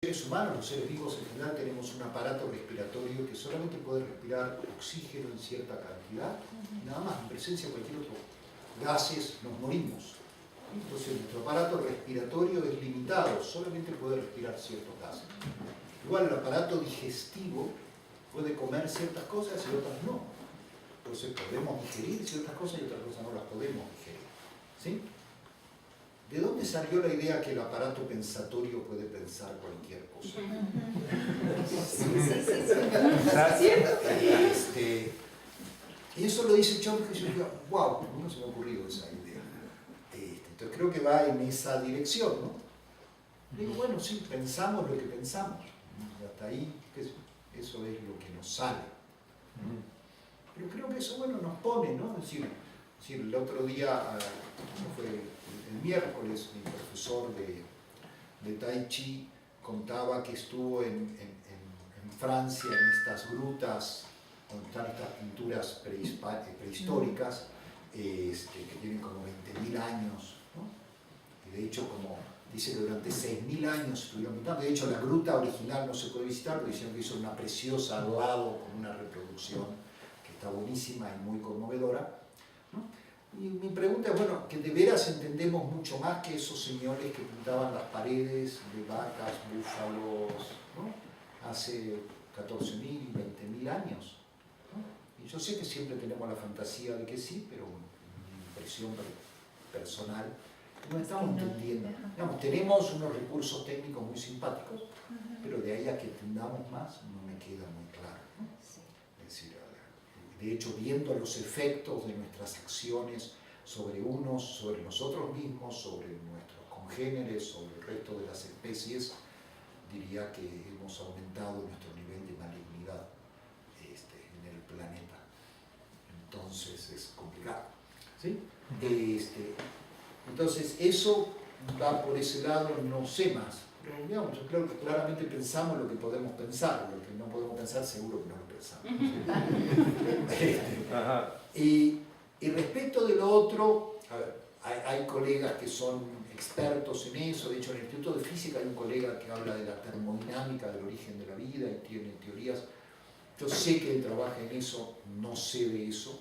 seres humanos, los seres vivos en general, tenemos un aparato respiratorio que solamente puede respirar oxígeno en cierta cantidad, nada más, en presencia de cualquier otro gases nos morimos. Entonces nuestro aparato respiratorio es limitado, solamente puede respirar ciertos gases. Igual el aparato digestivo puede comer ciertas cosas y otras no. Entonces podemos digerir ciertas cosas y otras cosas no las podemos digerir. ¿Sí? ¿De dónde salió la idea que el aparato pensatorio puede pensar cualquier cosa? Y eso lo dice Chomsky y yo digo, wow, no se me ha ocurrido esa idea. Entonces creo que va en esa dirección, ¿no? Digo, bueno, sí, pensamos lo que pensamos. Y hasta ahí, eso es lo que nos sale. Pero creo que eso, bueno, nos pone, ¿no? Es decir, el otro día, ¿no fue? El miércoles, mi profesor de Tai Chi contaba que estuvo en Francia, en estas grutas, donde están estas pinturas prehistóricas, que tienen como 20.000 años, ¿no? Y de hecho, como dice que durante 6.000 años estuvieron pintando. De hecho, la gruta original no se puede visitar, pero dicen que hizo una preciosa al lado con una reproducción que está buenísima y muy conmovedora, ¿no? Y mi pregunta es, bueno, que de veras entendemos mucho más que esos señores que pintaban las paredes de vacas, búfalos, ¿no? Hace 14.000, 20.000 años, ¿no? Y yo sé que siempre tenemos la fantasía de que sí, pero mi impresión personal no estamos entendiendo. Digamos, tenemos unos recursos técnicos muy simpáticos, pero de ahí a que entendamos más no me queda muy claro, ¿no? Es decir, de hecho, viendo los efectos de nuestras acciones sobre unos, sobre nosotros mismos, sobre nuestros congéneres, sobre el resto de las especies, diría que hemos aumentado nuestro nivel de malignidad en el planeta. Entonces es complicado, ¿sí? Entonces eso va por ese lado, no sé más. Pero digamos, yo creo que claramente pensamos lo que podemos pensar, lo que no podemos pensar seguro que no lo pensamos. Y respecto de lo otro, a ver, hay colegas que son expertos en eso. De hecho, en el Instituto de Física hay un colega que habla de la termodinámica del origen de la vida y tiene teorías. Yo sé que él trabaja en eso, no sé de eso,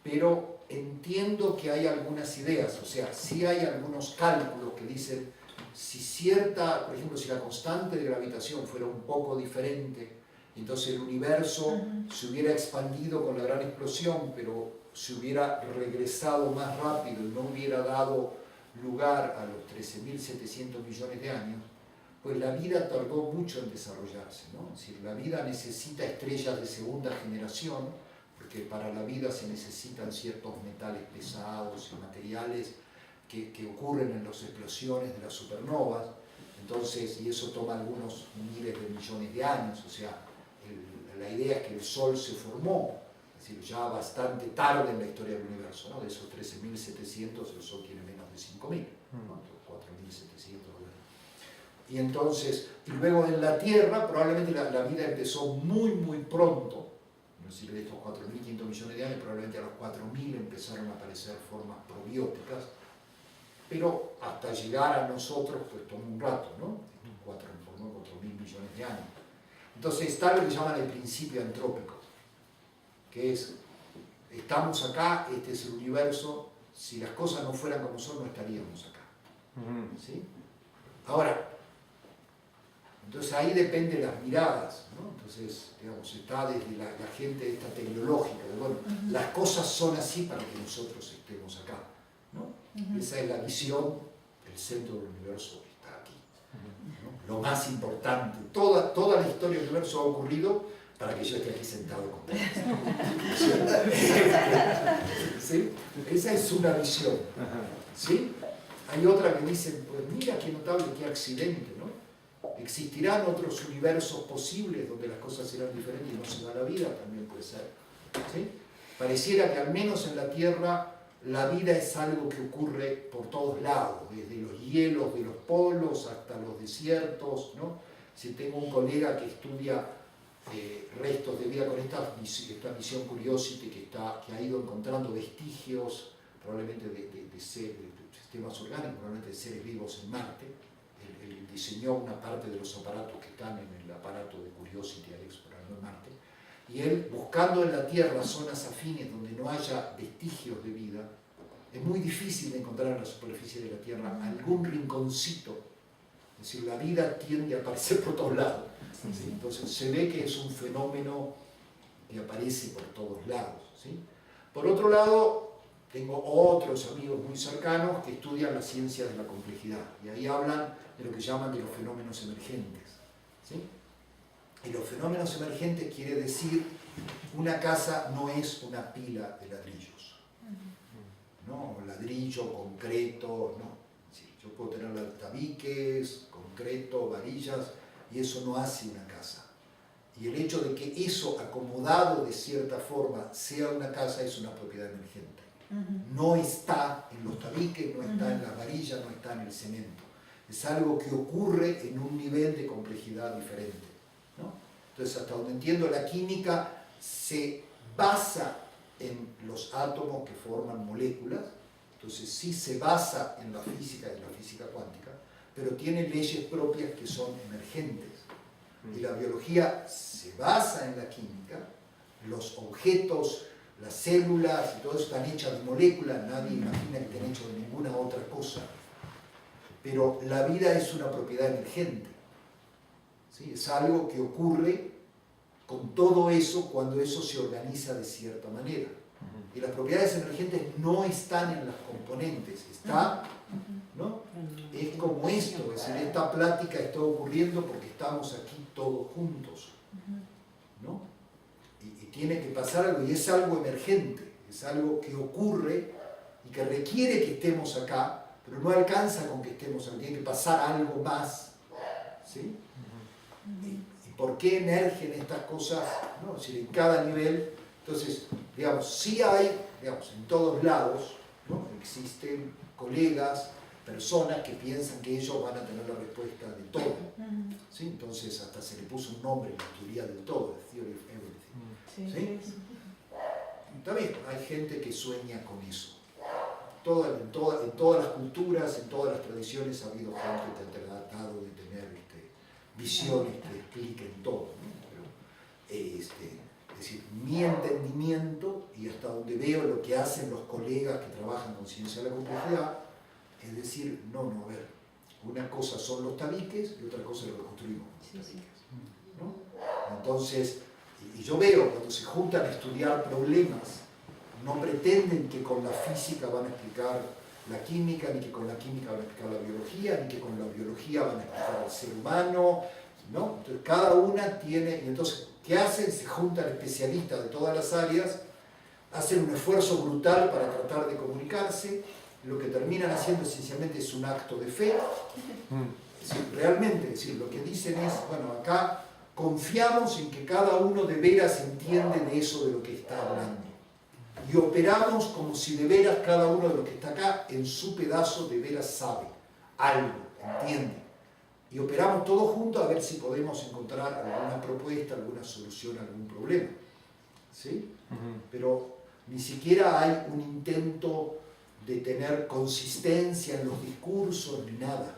pero entiendo que hay algunas ideas. O sea, sí hay algunos cálculos que dicen si cierta, por ejemplo, si la constante de gravitación fuera un poco diferente, entonces el universo se hubiera expandido con la gran explosión, pero se hubiera regresado más rápido y no hubiera dado lugar a los 13.700 millones de años, pues la vida tardó mucho en desarrollarse, ¿no? Es decir, la vida necesita estrellas de segunda generación, porque para la vida se necesitan ciertos metales pesados y materiales que ocurren en las explosiones de las supernovas. Entonces, y eso toma algunos miles de millones de años. O sea, la idea es que el Sol se formó, es decir, ya bastante tarde en la historia del universo, ¿no? De esos 13.700, el Sol tiene menos de 5.000, ¿no? 4.700. Y entonces, y luego en la Tierra, probablemente la vida empezó muy, muy pronto. Es decir, de estos 4.500 millones de años, probablemente a los 4.000 empezaron a aparecer formas probióticas, pero hasta llegar a nosotros pues tomó un rato, ¿no? Formó 4.000 millones de años. Entonces está lo que llaman el principio antrópico, que es, estamos acá, este es el universo, si las cosas no fueran como son, no estaríamos acá. ¿Sí? Ahora, entonces ahí depende de las miradas, ¿no? Entonces, digamos, está desde la gente esta tecnológica, de bueno, las cosas son así para que nosotros estemos acá, ¿no? Esa es la visión, el centro del universo está aquí, ¿no? Lo más importante, toda la historia del universo ha ocurrido para que yo esté aquí sentado con ustedes. ¿Sí? Esa es una visión, ¿sí? Hay otra que dice, pues mira qué notable, qué accidente, ¿no? ¿Existirán otros universos posibles donde las cosas serán diferentes y no se da la vida? También puede ser, ¿sí? Pareciera que al menos en la Tierra la vida es algo que ocurre por todos lados, desde los hielos de los polos hasta los desiertos, ¿no? Si tengo un colega que estudia restos de vida con esta misión Curiosity que ha ido encontrando vestigios probablemente de sistemas orgánicos, probablemente de seres vivos en Marte. él diseñó una parte de los aparatos que están en el aparato de Curiosity al explorando Marte, y él, buscando en la Tierra zonas afines donde no haya vestigios de vida, es muy difícil encontrar en la superficie de la Tierra algún rinconcito. Es decir, la vida tiende a aparecer por todos lados. ¿Sí? Entonces se ve que es un fenómeno que aparece por todos lados. ¿Sí? Por otro lado, tengo otros amigos muy cercanos que estudian las ciencias de la complejidad, y ahí hablan de lo que llaman de los fenómenos emergentes. ¿Sí? Y los fenómenos emergentes quiere decir, una casa no es una pila de ladrillos, ¿no? Ladrillo, concreto, no. Sí, yo puedo tener tabiques, concreto, varillas, y eso no hace una casa. Y el hecho de que eso acomodado de cierta forma sea una casa es una propiedad emergente. No está en los tabiques, no está en las varillas, no está en el cemento. Es algo que ocurre en un nivel de complejidad diferente, ¿no? Entonces, hasta donde entiendo, la química se basa en los átomos que forman moléculas. Entonces sí se basa en la física y la física cuántica, pero tiene leyes propias que son emergentes. Y la biología se basa en la química, los objetos, las células y todo eso están hechas de moléculas, nadie imagina que estén hechos de ninguna otra cosa. Pero la vida es una propiedad emergente. ¿Sí? Es algo que ocurre con todo eso cuando eso se organiza de cierta manera. Y las propiedades emergentes no están en las componentes, está, ¿no? Es como esto, es decir, esta plática está ocurriendo porque estamos aquí todos juntos, ¿no? Y tiene que pasar algo, y es algo emergente, es algo que ocurre y que requiere que estemos acá, pero no alcanza con que estemos acá, tiene que pasar algo más, ¿sí? ¿Y por qué emergen estas cosas? ¿No? Es decir, en cada nivel. Entonces, digamos, sí hay, digamos, en todos lados, ¿no? Existen colegas, personas que piensan que ellos van a tener la respuesta de todo. ¿Sí? Entonces, hasta se le puso un nombre en la teoría del todo, the theory of everything. ¿Sí? También hay gente que sueña con eso. En todas las culturas, en todas las tradiciones ha habido gente que ha tratado de tener visiones que expliquen todo, ¿no? Pero, es decir, mi entendimiento y hasta donde veo lo que hacen los colegas que trabajan con ciencia de la complejidad, es decir, no, a ver, una cosa son los tabiques y otra cosa es lo que construimos con los tabiques, ¿no? Entonces, y yo veo cuando se juntan a estudiar problemas, no pretenden que con la física van a explicar la química, ni que con la química van a explicar la biología, ni que con la biología van a explicar al ser humano, ¿no? Entonces, cada una tiene, y entonces, ¿qué hacen? Se juntan especialistas de todas las áreas, hacen un esfuerzo brutal para tratar de comunicarse, lo que terminan haciendo esencialmente es un acto de fe. Es decir, realmente, es decir, lo que dicen es, bueno, acá confiamos en que cada uno de veras entiende de eso de lo que está hablando. Y operamos como si de veras cada uno de los que está acá en su pedazo de veras sabe algo, entiende. Y operamos todos juntos a ver si podemos encontrar alguna propuesta, alguna solución a algún problema. ¿Sí? Pero ni siquiera hay un intento de tener consistencia en los discursos ni nada.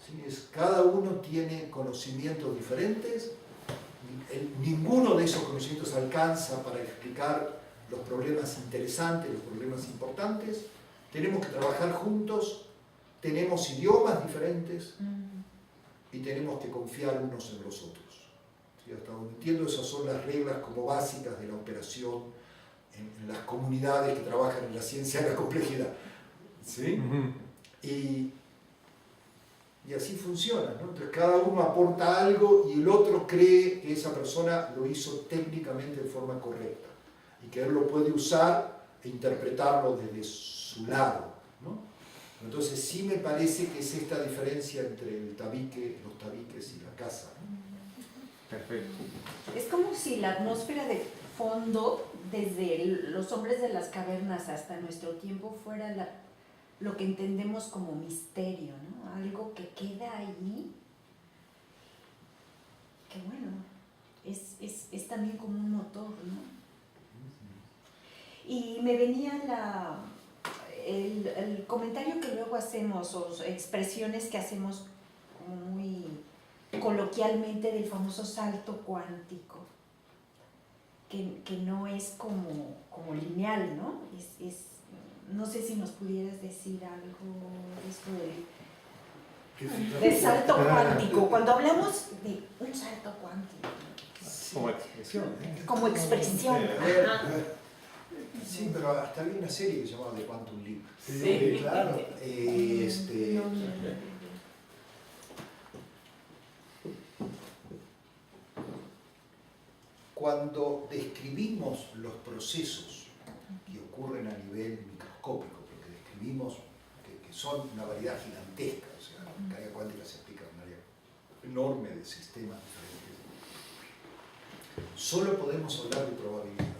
¿Sí? Cada uno tiene conocimientos diferentes, ninguno de esos conocimientos alcanza para explicar los problemas interesantes, los problemas importantes. Tenemos que trabajar juntos, tenemos idiomas diferentes y tenemos que confiar unos en los otros. ¿Sí? Hasta donde entiendo, esas son las reglas como básicas de la operación en las comunidades que trabajan en la ciencia de la complejidad. ¿Sí? Y así funciona, ¿no? Entonces cada uno aporta algo y el otro cree que esa persona lo hizo técnicamente de forma correcta y que él lo puede usar e interpretarlo desde su lado, ¿no? Entonces sí me parece que es esta diferencia entre el tabique, los tabiques y la casa, ¿no? Perfecto. Es como si la atmósfera de fondo, desde los hombres de las cavernas hasta nuestro tiempo, fuera lo que entendemos como misterio, ¿no? Algo que queda allí, que bueno, es también como un motor, ¿no? Y me venía el comentario que luego hacemos, o expresiones que hacemos como coloquialmente del famoso salto cuántico, que no es como lineal, ¿no? No sé si nos pudieras decir algo de esto de salto cuántico, cuando hablamos de un salto cuántico. Como expresión. Como expresión. Ajá. Sí, pero hasta había una serie que se llamaba The Quantum Leap. Sí, claro. Cuando describimos los procesos que ocurren a nivel microscópico, porque describimos que son una variedad gigantesca, o sea, la mecánica cuántica se explica de una área enorme de sistemas diferentes, solo podemos hablar de probabilidades.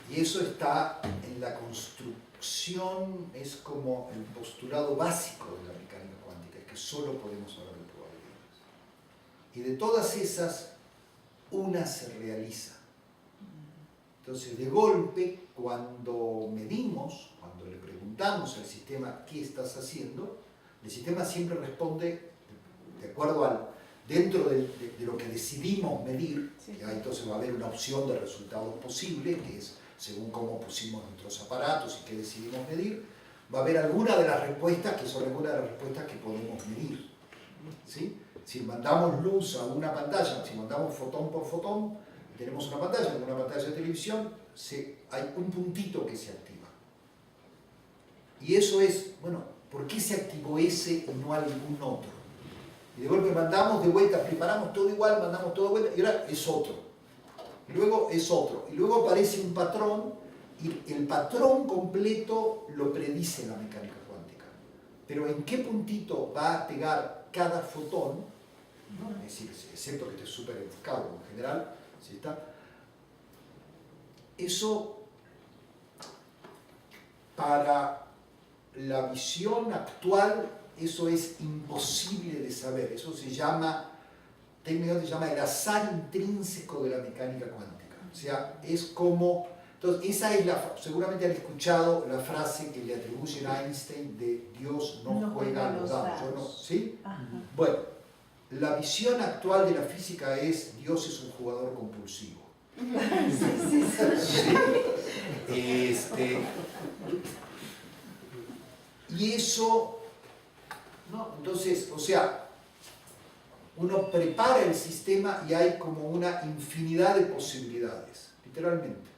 Y eso está en la construcción, es como el postulado básico de la mecánica cuántica, es que solo podemos hablar de probabilidades. Y de todas esas, una se realiza. Entonces, de golpe, cuando medimos, cuando le preguntamos al sistema ¿qué estás haciendo?, el sistema siempre responde de acuerdo al, dentro de lo que decidimos medir, sí. Y ahí entonces va a haber una opción de resultados posibles, que es según cómo pusimos nuestros aparatos y qué decidimos medir, va a haber alguna de las respuestas que son algunas de las respuestas que podemos medir. ¿Sí? Si mandamos luz a una pantalla, si mandamos fotón por fotón, y tenemos una pantalla, como una pantalla de televisión, hay un puntito que se activa. Y eso es, bueno, ¿por qué se activó ese y no algún otro? Y de golpe mandamos de vuelta, preparamos todo igual, mandamos todo de vuelta, y ahora es otro. Y luego es otro. Y luego aparece un patrón, y el patrón completo lo predice la mecánica cuántica. Pero en qué puntito va a pegar cada fotón, ¿no? Es decir, excepto que esté súper enfocado en general, ¿sí está? Eso, para la visión actual, eso es imposible de saber. Eso se llama, técnicamente se llama el azar intrínseco de la mecánica cuántica. O sea, es como... Entonces, esa es seguramente han escuchado la frase que le atribuyen a Einstein de Dios no juega a los dados. No, ¿sí? Bueno, la visión actual de la física es Dios es un jugador compulsivo. ¿Sí? Y eso, ¿no? Entonces, o sea, uno prepara el sistema y hay como una infinidad de posibilidades, literalmente.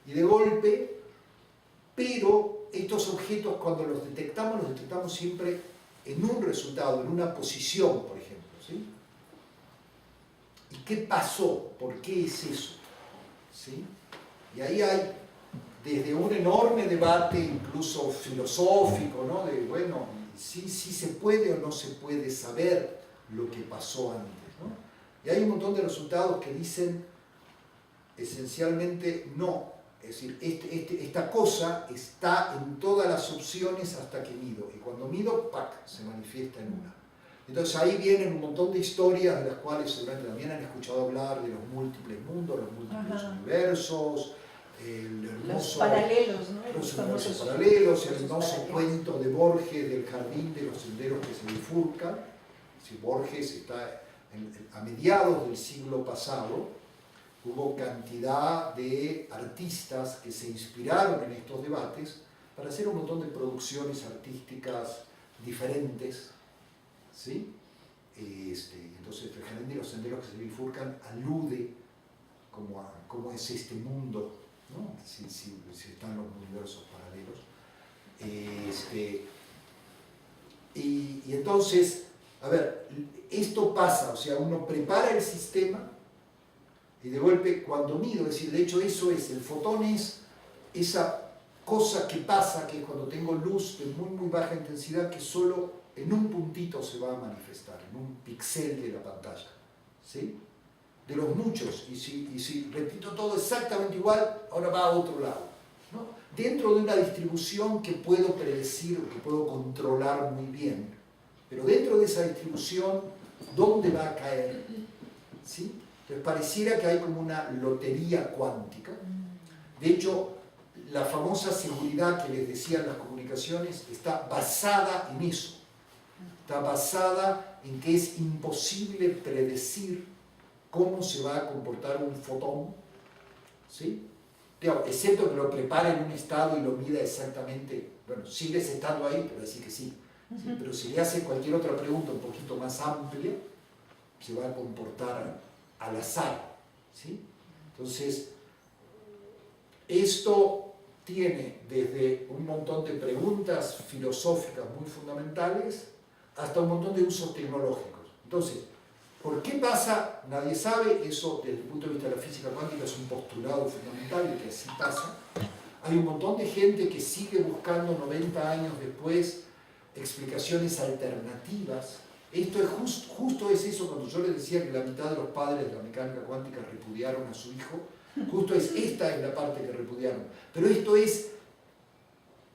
Y de golpe, pero estos objetos cuando los detectamos siempre en un resultado, en una posición, por ejemplo, ¿sí? ¿Y qué pasó? ¿Por qué es eso? ¿Sí? Y ahí hay desde un enorme debate, incluso filosófico, ¿no? De, bueno, sí se puede o no se puede saber lo que pasó antes, ¿no? Y hay un montón de resultados que dicen esencialmente no. Es decir, esta cosa está en todas las opciones hasta que mido. Y cuando mido, ¡pac!, se manifiesta en una. Entonces ahí vienen un montón de historias de las cuales seguramente también han escuchado hablar, de los múltiples mundos, los múltiples universos, el hermoso, los paralelos, ¿no? Los universos paralelos, el hermoso cuento de Borges del jardín de los senderos que se bifurcan. Si Borges está a mediados del siglo pasado, hubo cantidad de artistas que se inspiraron en estos debates para hacer un montón de producciones artísticas diferentes, ¿sí? Entonces el jardín de los senderos que se bifurcan alude como a cómo es este mundo, ¿no? Si están los universos paralelos. Y entonces, a ver, esto pasa, o sea, uno prepara el sistema y de golpe cuando mido, es decir, de hecho eso es, el fotón es esa cosa que pasa, que es cuando tengo luz de muy muy baja intensidad que solo en un puntito se va a manifestar, en un píxel de la pantalla, ¿sí? De los muchos, y si repito todo exactamente igual, ahora va a otro lado, ¿no? Dentro de una distribución que puedo predecir, que puedo controlar muy bien, pero dentro de esa distribución, ¿dónde va a caer? ¿Sí? Entonces pareciera que hay como una lotería cuántica. De hecho, la famosa seguridad que les decía en las comunicaciones está basada en eso. Está basada en que es imposible predecir cómo se va a comportar un fotón, ¿sí? Digamos, excepto que lo prepare en un estado y lo mida exactamente, bueno, sigues estando ahí, pero decir que sí. ¿Sí? Pero si le hace cualquier otra pregunta un poquito más amplia, se va a comportar al azar, ¿sí? Entonces, esto tiene desde un montón de preguntas filosóficas muy fundamentales hasta un montón de usos tecnológicos. Entonces, ¿por qué pasa? Nadie sabe, eso desde el punto de vista de la física cuántica es un postulado fundamental y que así pasa. Hay un montón de gente que sigue buscando 90 años después explicaciones alternativas. Esto es justo es eso cuando yo les decía que la mitad de los padres de la mecánica cuántica repudiaron a su hijo, justo esta es la parte que repudiaron. Pero esto es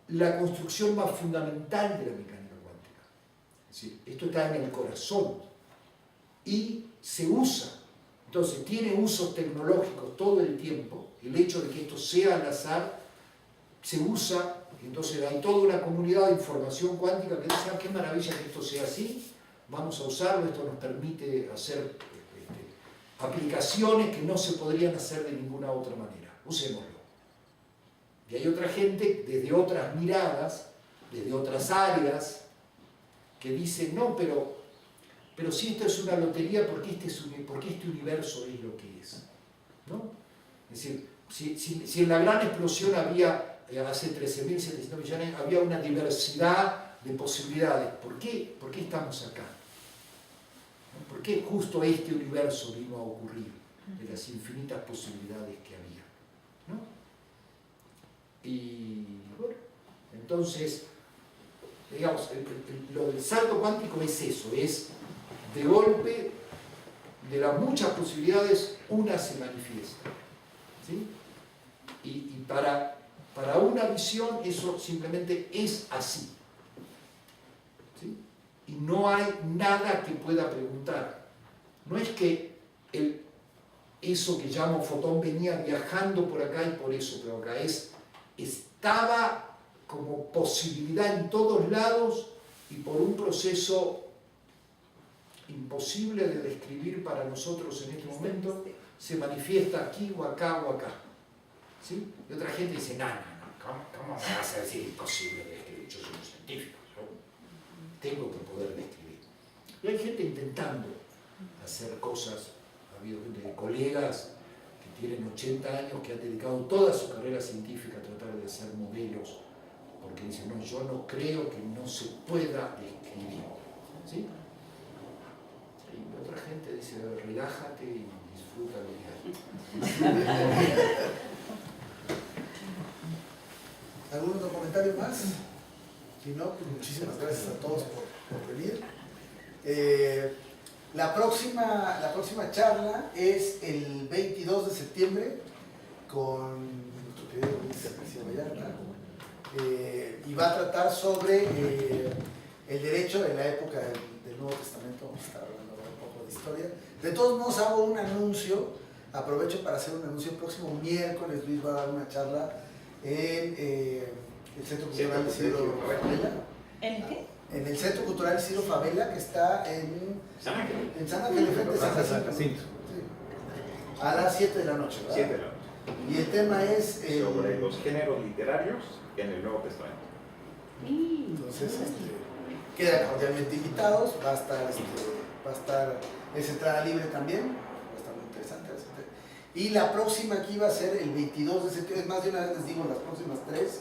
la construcción más fundamental de la mecánica cuántica. Es decir, esto está en el corazón y se usa. Entonces tiene usos tecnológicos todo el tiempo. El hecho de que esto sea al azar se usa. Entonces hay toda una comunidad de información cuántica que dice, qué maravilla que esto sea así, vamos a usarlo, esto nos permite hacer aplicaciones que no se podrían hacer de ninguna otra manera, usémoslo. Y hay otra gente desde otras miradas, desde otras áreas, que dice, no, pero si esto es una lotería, ¿por qué este universo es lo que es? ¿No? Es decir, si en la gran explosión había hace 13.700 millones, había una diversidad de posibilidades. ¿Por qué estamos acá? ¿Por qué justo este universo vino a ocurrir de las infinitas posibilidades que había? ¿No? Y bueno, entonces, digamos, lo del salto cuántico es eso, es de golpe, de las muchas posibilidades, una se manifiesta. ¿Sí? Y para una visión eso simplemente es así. ¿Sí? Y no hay nada que pueda preguntar. No es que eso que llamo fotón venía viajando por acá y por eso, pero acá estaba como posibilidad en todos lados y por un proceso imposible de describir para nosotros en este momento, se manifiesta aquí o acá o acá. ¿Sí? Y otra gente dice, no, ¿cómo me vas a decir imposible de describir? Yo soy un científico, yo tengo que poder describir. Y hay gente intentando hacer cosas, ha habido gente de colegas que tienen 80 años que han dedicado toda su carrera científica a tratar de hacer modelos, porque dicen, no, yo no creo que no se pueda describir. ¿Sí? Y otra gente dice, relájate y disfruta lo que hay. ¿Algún otro comentario más? Si no, pues muchísimas gracias a todos por venir. La próxima charla es el 22 de septiembre con nuestro querido Luis García Vallarta, y va a tratar sobre el derecho en la época del Nuevo Testamento. Vamos a estar hablando un poco de historia. De todos modos, hago un anuncio, aprovecho para hacer un anuncio. El próximo miércoles Luis va a dar una charla en el Centro Cultural Isidro Favela. ¿En qué? En el Centro Cultural Isidro Favela, que está en San Ángel, de frente a San Jacinto. Sí. A las 7 de la noche, ¿verdad? 7 de la noche. Y el tema es... sobre los géneros literarios en el Nuevo Testamento. Entonces, quedan cordialmente invitados. Va a estar es entrada libre también. Va a estar muy interesante. Y la próxima aquí va a ser el 22 de septiembre. Es más, de una vez les digo las próximas 3,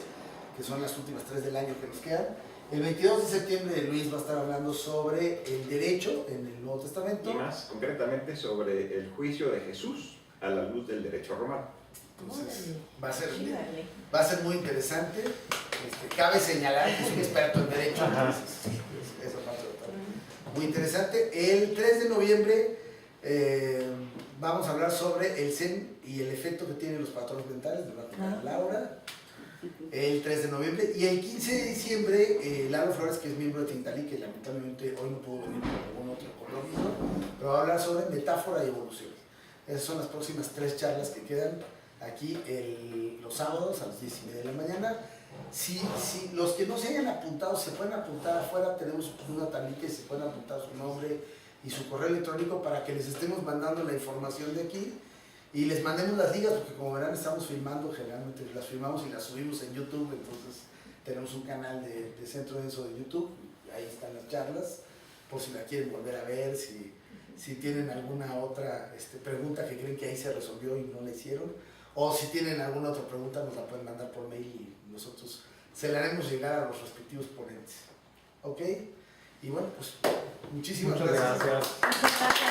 que son las últimas 3 del año que nos quedan. El 22 de septiembre Luis va a estar hablando sobre el derecho en el Nuevo Testamento. Y más concretamente sobre el juicio de Jesús a la luz del derecho romano. Entonces, va a ser muy interesante. Cabe señalar que es un experto en derecho. Entonces, eso va a ser muy interesante. El 3 de noviembre vamos a hablar sobre el Zen y el efecto que tienen los patrones mentales de Laura. El 3 de noviembre. Y el 15 de diciembre, Lalo Flores, que es miembro de Tintalí, que lamentablemente hoy no pudo venir por algún otro compromiso, pero va a hablar sobre metáfora y evolución. Esas son las próximas 3 charlas que quedan aquí los sábados a las 10:30 de la mañana. Si los que no se hayan apuntado se pueden apuntar afuera, tenemos una tablita y se pueden apuntar su nombre y su correo electrónico para que les estemos mandando la información de aquí y les mandemos las ligas, porque como verán estamos filmando, generalmente las filmamos y las subimos en YouTube, entonces tenemos un canal de Centro Denso de YouTube, ahí están las charlas, por si la quieren volver a ver, si tienen alguna otra pregunta que creen que ahí se resolvió y no la hicieron, o si tienen alguna otra pregunta nos la pueden mandar por mail y nosotros se la haremos llegar a los respectivos ponentes. ¿Ok? Y bueno, pues muchísimas Muchas gracias.